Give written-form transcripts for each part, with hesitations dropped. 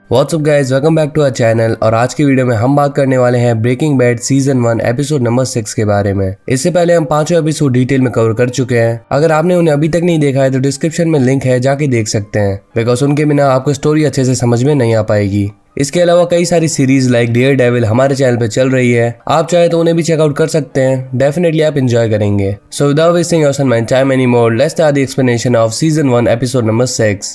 WhatsApp guys, welcome back to our channel. और आज की वीडियो में हम बात करने वाले हैं breaking bad season 1 episode number 6 के बारे में। इससे पहले हम 5 एपिसोड डिटेल में कवर कर चुके हैं। अगर आपने उन्हें अभी तक नहीं देखा है तो डिस्क्रिप्शन में लिंक है, जाके देख सकते हैं, बिकॉज उनके बिना आपको स्टोरी अच्छे से समझ में नहीं आ पाएगी। इसके अलावा कई सारी सीरीज लाइक डेयर डेविल हमारे चैनल पे चल रही है, आप चाहे तो उन्हें भी चेकआउट कर सकते हैं। डेफिनेटली आप एंजॉय करेंगे। So without wasting your time any more, let's start the explanation off season 1 episode number 6।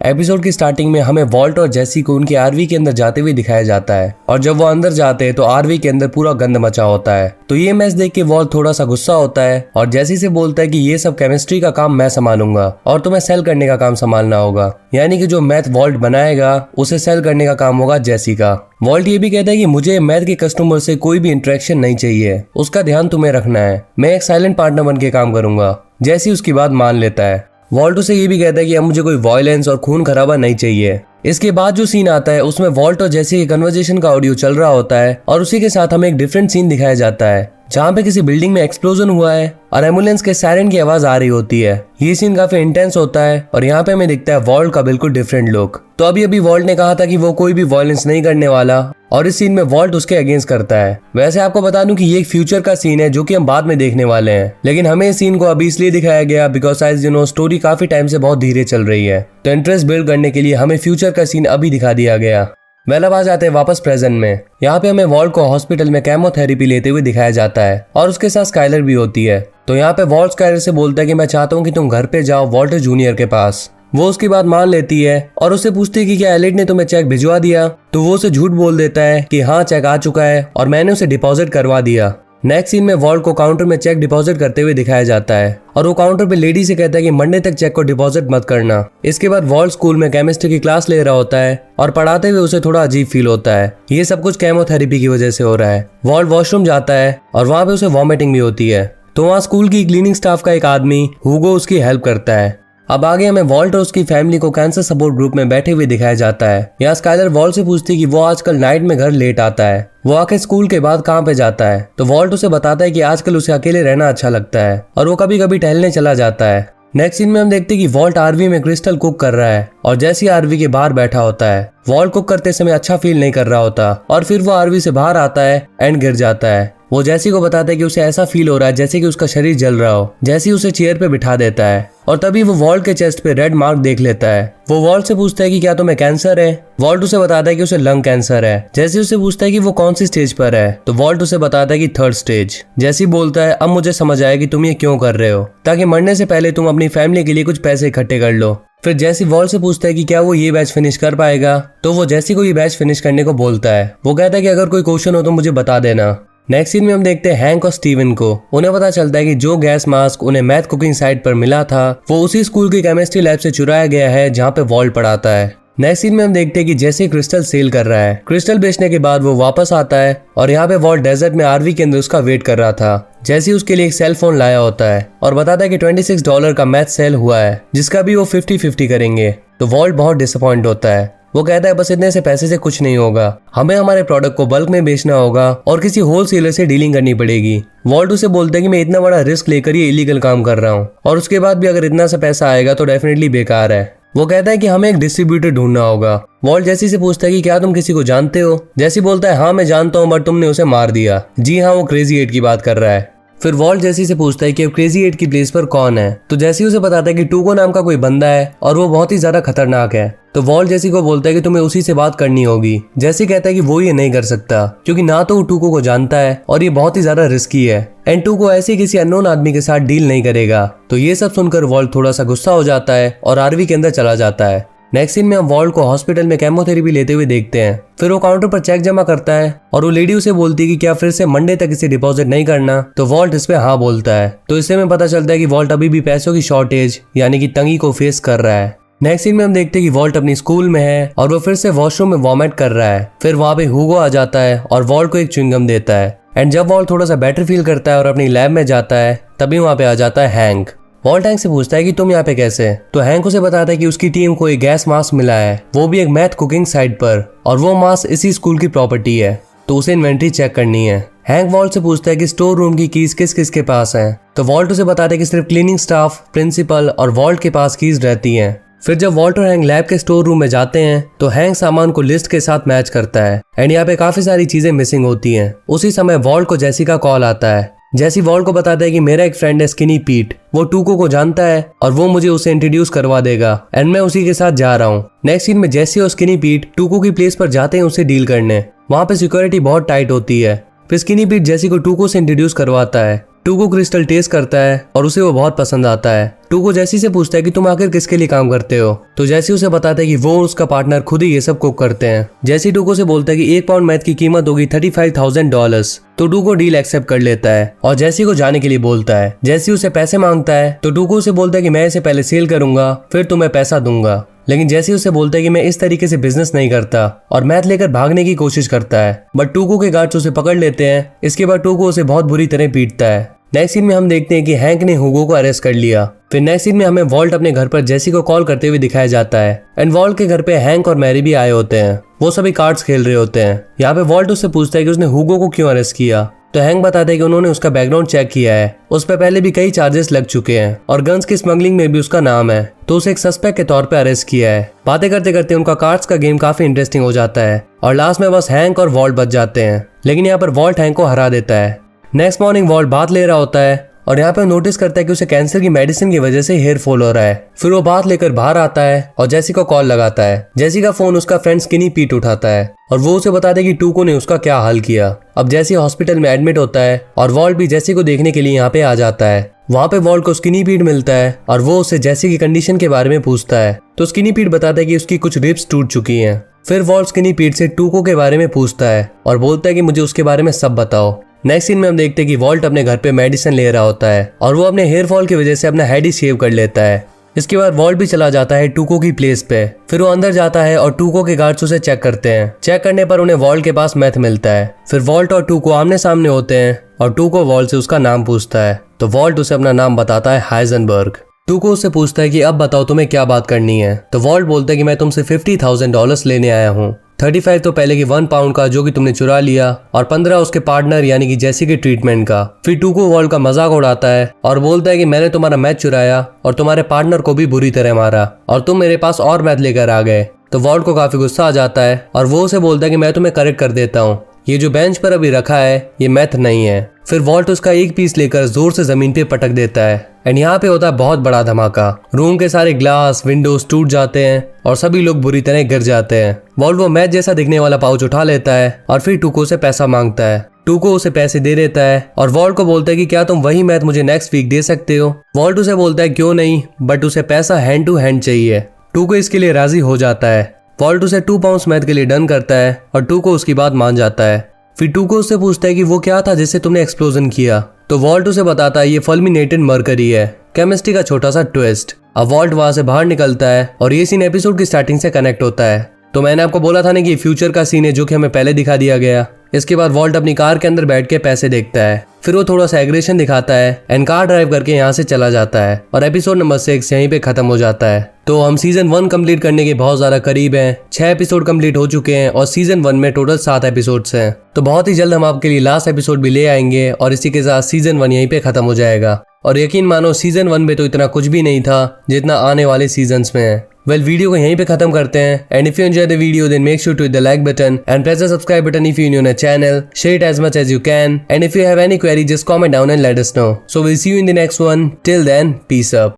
Episode की स्टार्टिंग में हमें वॉल्ट और जेसी को उनके आरवी के अंदर जाते हुए दिखाया जाता है, और जब वो अंदर जाते हैं तो आरवी के अंदर पूरा गंद मचा होता है। तो ये मैच देख के वॉल्ट थोड़ा सा गुस्सा होता है और जेसी से बोलता है कि ये सब केमिस्ट्री का काम मैं संभालूंगा और तुम्हें सेल करने का काम संभालना होगा। यानी कि जो मैथ वॉल्ट बनाएगा उसे सेल करने का काम होगा जेसी का। वॉल्ट ये भी कहता है कि मुझे मैथ के कस्टमर से कोई भी इंटरेक्शन नहीं चाहिए, उसका ध्यान तुम्हें रखना है, मैं एक साइलेंट पार्टनर बन के काम करूंगा। जेसी उसकी बात मान लेता है। वॉल्ट उसे ये भी कहता है कि अब मुझे कोई वायलेंस और खून खराबा नहीं चाहिए। इसके बाद जो सीन आता है उसमें वॉल्ट और जेसी के कन्वर्सेशन का ऑडियो चल रहा होता है, और उसी के साथ हमें एक डिफरेंट सीन दिखाया जाता है जहाँ पे किसी बिल्डिंग में एक्सप्लोजन हुआ है और एम्बुलेंस के सायरन की आवाज आ रही होती है। ये सीन काफी इंटेंस होता है और यहाँ पे हमें दिखता है वॉल्ट का बिल्कुल डिफरेंट लुक। तो अभी वॉल्ट ने कहा था कि वो कोई भी वायलेंस नहीं करने वाला, और इस सीन में वॉल्ट उसके अगेंस्ट करता है। वैसे आपको बता दूं कि ये एक फ्यूचर का सीन है जो कि हम बाद में देखने वाले हैं, लेकिन हमें इस सीन को अभी इसलिए दिखाया गया बिकॉज स्टोरी काफी टाइम से बहुत धीरे चल रही है, तो इंटरेस्ट बिल्ड करने के लिए हमें फ्यूचर का सीन अभी दिखा दिया गया। वेल अब आ जाते हैं वापस प्रेजेंट में। यहाँ पे हमें वॉल्ट को हॉस्पिटल में केमोथेरेपी लेते हुए दिखाया जाता है, और उसके साथ स्काइलर भी होती है। तो यहाँ पे वॉल्ट स्काइलर से बोलता है कि मैं चाहता हूँ कि तुम घर पे जाओ वॉल्टर जूनियर के पास। वो उसकी बात मान लेती है और उससे पूछती है कि क्या एलिट ने तुम्हें चेक भिजवा दिया। तो वो उसे झूठ बोल देता है कि हाँ चेक आ चुका है और मैंने उसे डिपॉजिट करवा दिया। नेक्स्ट सीन में वॉल्ट को काउंटर में चेक डिपॉजिट करते हुए दिखाया जाता है, और वो काउंटर पे लेडी से कहता है कि मंडे तक चेक को डिपॉजिट मत करना। इसके बाद वॉल्ट स्कूल में केमिस्ट्री की क्लास ले रहा होता है, और पढ़ाते हुए उसे थोड़ा अजीब फील होता है। ये सब कुछ केमोथेरेपी की वजह से हो रहा है। वॉल्ट वॉशरूम जाता है और वहाँ पे उसे वॉमिटिंग भी होती है। तो वहाँ स्कूल की क्लीनिंग स्टाफ का एक आदमी हुगो उसकी हेल्प करता है। अब आगे हमें वॉल्ट और उसकी फैमिली को कैंसर सपोर्ट ग्रुप में बैठे हुए दिखाया जाता है। यहाँ स्काइलर वॉल्ट से पूछती है कि वो आजकल नाइट में घर लेट आता है, वो आके स्कूल के बाद कहाँ पे जाता है। तो वॉल्ट उसे बताता है कि आजकल उसे अकेले रहना अच्छा लगता है और वो कभी कभी टहलने चला जाता है। नेक्स्ट सीन में हम देखते हैं कि वॉल्ट आरवी में क्रिस्टल कुक कर रहा है, और जैसे आरवी के बाहर बैठा होता है। वॉल्ट कुक करते समय अच्छा फील नहीं कर रहा होता, और फिर वो आरवी से बाहर आता है एंड गिर जाता है। वो जैसी को बताता है कि उसे ऐसा फील हो रहा है जैसे कि उसका शरीर जल रहा हो। जैसी उसे चेयर पे बिठा देता है, और तभी वो वॉल्ट के चेस्ट पे रेड मार्क देख लेता है। वो वॉल्ट से पूछता है कि क्या तुम्हें कैंसर है। वॉल्ट उसे बताता है कि उसे लंग कैंसर है। जैसी उसे पूछता है कि वो कौन सी स्टेज पर है, तो वॉल्ट उसे बताता है कि 3rd स्टेज। जैसी बोलता है अब मुझे समझ आया कि तुम ये क्यों कर रहे हो, ताकि मरने से पहले तुम अपनी फैमिली के लिए कुछ पैसे इकट्ठे कर लो। फिर जैसी वॉल्ट से पूछता है कि क्या वो ये बैच फिनिश कर पाएगा, तो वो जैसी को ये बैच फिनिश करने को बोलता है। वो कहता है कि अगर कोई क्वेश्चन हो तो मुझे बता देना। नेक्स्ट सीन में हम देखते हैं हैंक और स्टीवन को। उन्हें पता चलता है कि जो गैस मास्क उन्हें मैथ कुकिंग साइट पर मिला था वो उसी स्कूल की केमिस्ट्री लैब से चुराया गया है जहाँ पे वॉल्ट पढ़ाता है। नेक्स्ट सीन में हम देखते हैं कि जैसे क्रिस्टल सेल कर रहा है। क्रिस्टल बेचने के बाद वो वापस आता है, और यहाँ पे वॉल्ट डेजर्ट में आरवी के अंदर उसका वेट कर रहा था। जैसे उसके लिए एक सेल फोन लाया होता है और बताता है कि $26 का मैथ सेल हुआ है, जिसका भी वो 50-50 करेंगे। तो वॉल्ट बहुत डिसअपॉइंट होता है। वो कहता है बस इतने से पैसे से कुछ नहीं होगा, हमें हमारे प्रोडक्ट को बल्क में बेचना होगा और किसी होलसेलर से डीलिंग करनी पड़ेगी। वॉल्ट उसे बोलता है कि मैं इतना बड़ा रिस्क लेकर ये इलीगल काम कर रहा हूँ, और उसके बाद भी अगर इतना सा पैसा आएगा तो डेफिनेटली बेकार है। वो कहता है कि हमें एक डिस्ट्रीब्यूटर ढूंढना होगा। वॉल्ट जैसी से पूछता है कि क्या तुम किसी को जानते हो। जैसी बोलता है हाँ मैं जानता हूँ, बट तुमने उसे मार दिया। जी हाँ, वो क्रेजी 8 की बात कर रहा है। फिर वॉल्ट जैसी से पूछता है कि अब क्रेजी 8 की प्लेस पर कौन है। तो जैसी उसे बताता है कि टूको नाम का कोई बंदा है और वो बहुत ही ज्यादा खतरनाक है। तो वॉल्ट जैसी को बोलता है कि तुम्हें उसी से बात करनी होगी। जैसी कहता है कि वो ये नहीं कर सकता, क्योंकि ना तो वो टूको को जानता है और ये बहुत ही ज्यादा रिस्की है, एंड टूको ऐसे किसी अननोन आदमी के साथ डील नहीं करेगा। तो ये सब सुनकर वॉल्ट थोड़ा सा गुस्सा हो जाता है और आरवी के अंदर चला जाता है। नेक्स्ट सीन में हम वॉल्ट को हॉस्पिटल में केमोथेरेपी लेते हुए देखते हैं। फिर वो काउंटर पर चेक जमा करता है, और वो लेडी उसे बोलती है कि क्या फिर से मंडे तक इसे डिपॉजिट नहीं करना। तो वॉल्ट इस पे हाँ बोलता है। तो इससे हमें पता चलता है कि वॉल्ट अभी भी पैसों की शॉर्टेज यानी कि तंगी को फेस कर रहा है। नेक्स्ट सीन में हम देखते हैं कि वॉल्ट अपनी स्कूल में है और वो फिर से वॉशरूम में वॉमिट कर रहा है। फिर वहाँ पे हुगो आ जाता है और वॉल्ट को एक च्युइंगम देता है, एंड जब वॉल्ट थोड़ा सा बेटर फील करता है और अपनी लैब में जाता है, तभी वहाँ पे आ जाता है हैंक। वॉल्ट हैंक से पूछता है कि तुम यहाँ पे कैसे। तो हैंक उसे बताता है कि उसकी टीम को एक गैस मास्क मिला है, वो भी एक मैथ कुकिंग साइट पर, और वो मास्क इसी स्कूल की प्रॉपर्टी है, तो उसे इन्वेंट्री चेक करनी है। हैंक वॉल्ट से पूछता है कि स्टोर रूम की कीज किस किस के पास हैं। तो वॉल्ट उसे बताता है कि सिर्फ क्लीनिंग स्टाफ, प्रिंसिपल और वॉल्ट के पास कीज रहती हैं। फिर जब वॉल्ट और हैंक लैब के स्टोर रूम में जाते हैं तो हैंक सामान को लिस्ट के साथ मैच करता है एंड यहाँ पे काफी सारी चीजें मिसिंग होती हैं। उसी समय वॉल्ट को जेसी का कॉल आता है। जेसी वॉल्ट को बताता है कि मेरा एक फ्रेंड है स्किनी पीट, वो टूको को जानता है और वो मुझे उसे इंट्रोड्यूस करवा देगा एंड मैं उसी के साथ जा रहा हूँ। नेक्स्ट सीन में जेसी और स्किनी पीट टूको की प्लेस पर जाते हैं उसे डील करने। वहाँ पे सिक्योरिटी बहुत टाइट होती है। फिर स्किनी पीट जेसी को टूको से इंट्रोड्यूस करवाता है। टूको क्रिस्टल टेस्ट करता है और उसे वो बहुत पसंद आता है। टूको जेसी से पूछता है कि तुम आखिर किसके लिए काम करते हो, तो जेसी उसे बताता है कि वो और उसका पार्टनर खुद ही ये सब कुक करते हैं। जेसी टूको से बोलता है कि 1 पाउंड मैथ की कीमत होगी $35,000, तो टूको डील एक्सेप्ट कर लेता है और जेसी को जाने के लिए बोलता है। जेसी उसे पैसे मांगता है तो टूको उसे बोलता है कि मैं इसे पहले सेल करूंगा फिर तुम्हें पैसा दूंगा, लेकिन जेसी उसे बोलता है कि मैं इस तरीके से बिजनेस नहीं करता और मैथ लेकर भागने की कोशिश करता है। बट टूको के गार्ड्स उसे पकड़ लेते हैं। इसके बाद टूको उसे बहुत बुरी तरह पीटता है। नेक्स्ट सीन में हम देखते हैं कि हैंक ने हुगो को अरेस्ट कर लिया। फिर नेक्स्ट सीन में हमें वॉल्ट अपने घर पर जेसी को कॉल करते हुए दिखाया जाता है एंड वॉल्ट के घर पे हैंक और मैरी भी आए होते हैं। वो सभी कार्ड्स खेल रहे होते हैं। यहाँ पे वॉल्ट उससे पूछता है कि उसने हुगो को क्यों अरेस्ट किया, तो हैंक बताता है कि उन्होंने उसका बैकग्राउंड चेक किया है, उस पर पहले भी कई चार्जेस लग चुके हैं और गन्स की स्मगलिंग में भी उसका नाम है, तो उसे एक सस्पेक्ट के तौर पे अरेस्ट किया है। बातें करते करते उनका कार्ड्स का गेम काफी इंटरेस्टिंग हो जाता है और लास्ट में बस हैंक और वॉल्ट बच जाते हैं, लेकिन यहाँ पर वॉल्ट हैंक को हरा देता है। नेक्स्ट मॉर्निंग वॉल्ट बात ले रहा होता है और यहाँ पे नोटिस करता है कि उसे कैंसर की मेडिसिन की वजह से हेयर फॉल हो रहा है। फिर वो बात लेकर बाहर आता है और जेसी को कॉल लगाता है। जेसी का फोन उसका फ्रेंड स्किनी पीट उठाता है और वो उसे बताता है कि टूको ने उसका क्या हाल किया। अब जेसी हॉस्पिटल में एडमिट होता है और वॉल्ट भी जेसी को देखने के लिए यहाँ पे आ जाता है। वहाँ पे वॉल्ट को स्किनी पीट मिलता है और वो उससे जेसी की कंडीशन के बारे में पूछता है, तो स्किनी पीट बताता है कि उसकी कुछ रिब्स टूट चुकी हैं। फिर वॉल्ट स्किनी पीट से टूको के बारे में पूछता है और बोलता है कि मुझे उसके बारे में सब बताओ। नेक्स्ट सीन में हम देखते हैं कि वॉल्ट अपने घर पे मेडिसिन ले रहा होता है और वो अपने हेयर फॉल की वजह से अपना हेड ही शेव कर लेता है। इसके बाद वॉल्ट भी चला जाता है टूको की प्लेस पे। फिर वो अंदर जाता है और टूको के गार्ड्स उसे चेक करते हैं। चेक करने पर उन्हें वॉल्ट के पास मैथ मिलता है। फिर वॉल्ट और टूको आमने सामने होते हैं और टूको वॉल्ट से उसका नाम पूछता है, तो वॉल्ट उसे अपना नाम बताता है हाइजेनबर्ग। टूको उससे पूछता है कि अब बताओ तुम्हें क्या बात करनी है, तो वॉल्ट बोलता है कि मैं तुमसे $50,000 लेने आया हूँ। 35 तो पहले की 1 पाउंड का जो कि तुमने चुरा लिया और 15 उसके पार्टनर यानी कि जेसी के ट्रीटमेंट का। फिर टूको वॉल्ट का मजाक उड़ाता है और बोलता है कि मैंने तुम्हारा मैच चुराया और तुम्हारे पार्टनर को भी बुरी तरह मारा और तुम मेरे पास और मैथ लेकर आ गए। तो वॉल्ट को काफी गुस्सा आ जाता है और वो उसे बोलता है कि मैं तुम्हें करेक्ट कर देता हूँ, ये जो बेंच पर अभी रखा है ये मैथ नहीं है। फिर वॉल्ट उसका एक पीस लेकर जोर से जमीन पे पटक देता है एंड यहाँ पे होता है बहुत बड़ा धमाका। रूम के सारे ग्लास विंडोज टूट जाते हैं और सभी लोग बुरी तरह गिर जाते हैं। वॉल्ट वो मैथ जैसा दिखने वाला पाउच उठा लेता है और फिर टूको से पैसा मांगता है। टूको उसे पैसे दे देता है और वॉल्ट को बोलता है कि क्या तुम वही मैथ मुझे नेक्स्ट वीक दे सकते हो। वॉल्ट उसे बोलता है क्यों नहीं, बट उसे पैसा हैंड टू हैंड चाहिए। टूको इसके लिए राजी हो जाता है। वॉल्ट उसे 2 पाउंड्स मैथ के लिए डन करता है और टूको उसकी बात मान जाता है। फिर टूको उससे पूछता है कि वो क्या था जिससे तुमने एक्सप्लोजन किया, तो वॉल्ट उसे बताता है ये फुलमिनेटेड मरकरी है, केमिस्ट्री का छोटा सा ट्विस्ट। अब वॉल्ट वहां से बाहर निकलता है और ये सीन एपिसोड की स्टार्टिंग से कनेक्ट होता है। तो मैंने आपको बोला था ना कि ये फ्यूचर का सीन है जो कि हमें पहले दिखा दिया गया। इसके बाद वॉल्ट अपनी कार के अंदर बैठ के पैसे देखता है। फिर वो थोड़ा सा एग्रेशन दिखाता है एंड कार ड्राइव करके यहाँ से चला जाता है और एपिसोड नंबर 6 यहीं पे खत्म हो जाता है। तो हम सीजन 1 कंप्लीट करने के बहुत ज्यादा करीब हैं। 6 एपिसोड कंप्लीट हो चुके हैं और सीजन 1 में टोटल 7 एपिसोड्स हैं। तो बहुत ही जल्द हम आपके लिए लास्ट एपिसोड भी ले आएंगे और इसी के साथ सीजन 1 यहीं पे खत्म हो जाएगा। और यकीन मानो सीजन 1 में तो इतना कुछ भी नहीं था जितना आने वाले सीजन्स में है। वेल वीडियो को यहीं पे खत्म करते हैं and if you enjoy the video then make sure to hit the like button and press the subscribe button if you're new on our channel. Share it as much as you can and if you have any query just comment down and let us know. So we'll see you in the next one. Till then, peace up.